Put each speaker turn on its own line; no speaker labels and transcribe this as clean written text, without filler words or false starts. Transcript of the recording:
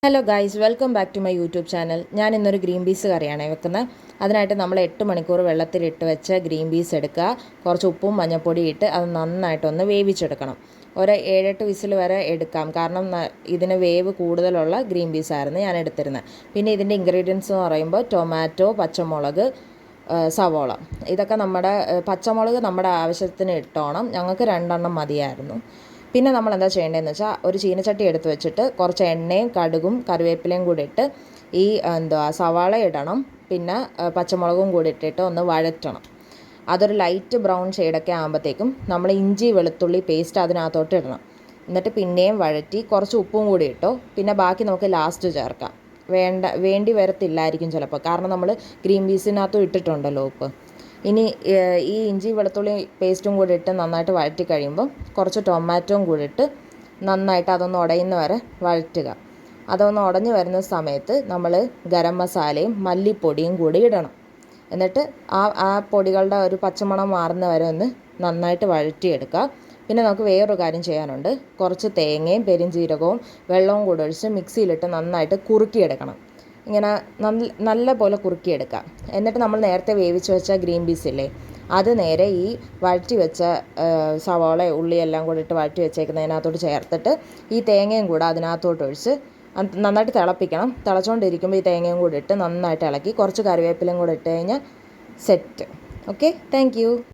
Hello guys, welcome back to my YouTube channel. ഞാൻ ഇന്നൊരു green peas കറിയാണ് വെക്കുന്നത്. അതിനായിട്ട് നമ്മൾ 8 മണിക്കൂർ വെള്ളത്തിലിട്ട് വെച്ച ഗ്രീൻ പീസ് എടുക്കുക. കുറച്ച് ഉപ്പും മഞ്ഞൾപ്പൊടി ഇട്ട് അത് നന്നായിട്ടൊന്ന് വേവിച്ചെടുക്കണം. ഒരു 7-8 വിസിൽ വരെ എടുക്കാം, കാരണം ഇതിന് വേവ് കൂടുതലുള്ള ഗ്രീൻ പീസ് ആയിരുന്നു ഞാൻ എടുത്തിരുന്നത്. പിന്നെ ഇതിൻ്റെ ഇൻഗ്രീഡിയൻസ് എന്ന് പറയുമ്പോൾ ടൊമാറ്റോ, പച്ചമുളക്, സവോള. ഇതൊക്കെ പച്ചമുളക് നമ്മുടെ ആവശ്യത്തിന് ഇട്ടോണം. ഞങ്ങൾക്ക് 2 എണ്ണം മതിയായിരുന്നു. പിന്നെ നമ്മൾ എന്താ ചെയ്യേണ്ടതെന്ന് വെച്ചാൽ, ഒരു ചീനച്ചട്ടി എടുത്ത് വെച്ചിട്ട് കുറച്ച് എണ്ണയും കടുകും കറിവേപ്പിലയും കൂടി ഇട്ട് ഈ സവാള ഇടണം. പിന്നെ പച്ചമുളകും കൂടി ഇട്ടിട്ട് ഒന്ന് വഴറ്റണം. അതൊരു ലൈറ്റ് ബ്രൗൺ ഷെയ്ഡൊക്കെ ആകുമ്പോഴത്തേക്കും നമ്മൾ ഇഞ്ചി വെളുത്തുള്ളി പേസ്റ്റ് അതിനകത്തോട്ട് ഇടണം. എന്നിട്ട് പിന്നെയും വഴറ്റി കുറച്ച് ഉപ്പും കൂടി ഇട്ടോ. പിന്നെ ബാക്കി നമുക്ക് ലാസ്റ്റ് ചേർക്കാം. വേണ്ടി വരത്തില്ലായിരിക്കും ചിലപ്പോൾ, കാരണം നമ്മൾ ഗ്രീൻ പീസിനകത്തും ഇട്ടിട്ടുണ്ടല്ലോ ഉപ്പ്. ഇനി ഈ ഇഞ്ചി വെളുത്തുള്ളി പേസ്റ്റും കൂടി ഇട്ട് നന്നായിട്ട് വഴറ്റി കഴിയുമ്പം കുറച്ച് ടൊമാറ്റോയും കൂടി ഇട്ട് നന്നായിട്ട് അതൊന്ന് ഉടയുന്ന വരെ വഴറ്റുക. അതൊന്ന് ഉടഞ്ഞു വരുന്ന സമയത്ത് നമ്മൾ ഗരം മസാലയും മല്ലിപ്പൊടിയും കൂടി ഇടണം. എന്നിട്ട് ആ പൊടികളുടെ ഒരു പച്ചമണം മാറുന്ന വരെ ഒന്ന് നന്നായിട്ട് വഴറ്റിയെടുക്കുക. പിന്നെ നമുക്ക് വേറൊരു കാര്യം ചെയ്യാനുണ്ട്. കുറച്ച് തേങ്ങയും പെരുംജീരകവും വെള്ളവും കൂടി ഒഴിച്ച് മിക്സിയിലിട്ട് നന്നായിട്ട് കുറുക്കിയെടുക്കണം. ഇങ്ങനെ നല്ല പോലെ കുറുക്കിയെടുക്കുക. എന്നിട്ട് നമ്മൾ നേരത്തെ വേവിച്ച് വെച്ച ഗ്രീൻ പീസ് ഇല്ലേ, അത് നേരെ ഈ വഴറ്റി വെച്ച സവാള ഉള്ളി എല്ലാം കൂടി ഇട്ട് വഴറ്റി വെച്ചേക്കുന്നതിനകത്തോട്ട് ചേർത്തിട്ട് ഈ തേങ്ങയും കൂടെ അതിനകത്തോട്ട് ഒഴിച്ച് നന്നായിട്ട് തിളപ്പിക്കണം. തിളച്ചുകൊണ്ടിരിക്കുമ്പോൾ ഈ തേങ്ങയും കൂടി ഇട്ട് നന്നായിട്ട് ഇളക്കി കുറച്ച് കറിവേപ്പിലയും കൂടെ ഇട്ട് കഴിഞ്ഞാൽ സെറ്റ്. Okay, thank you.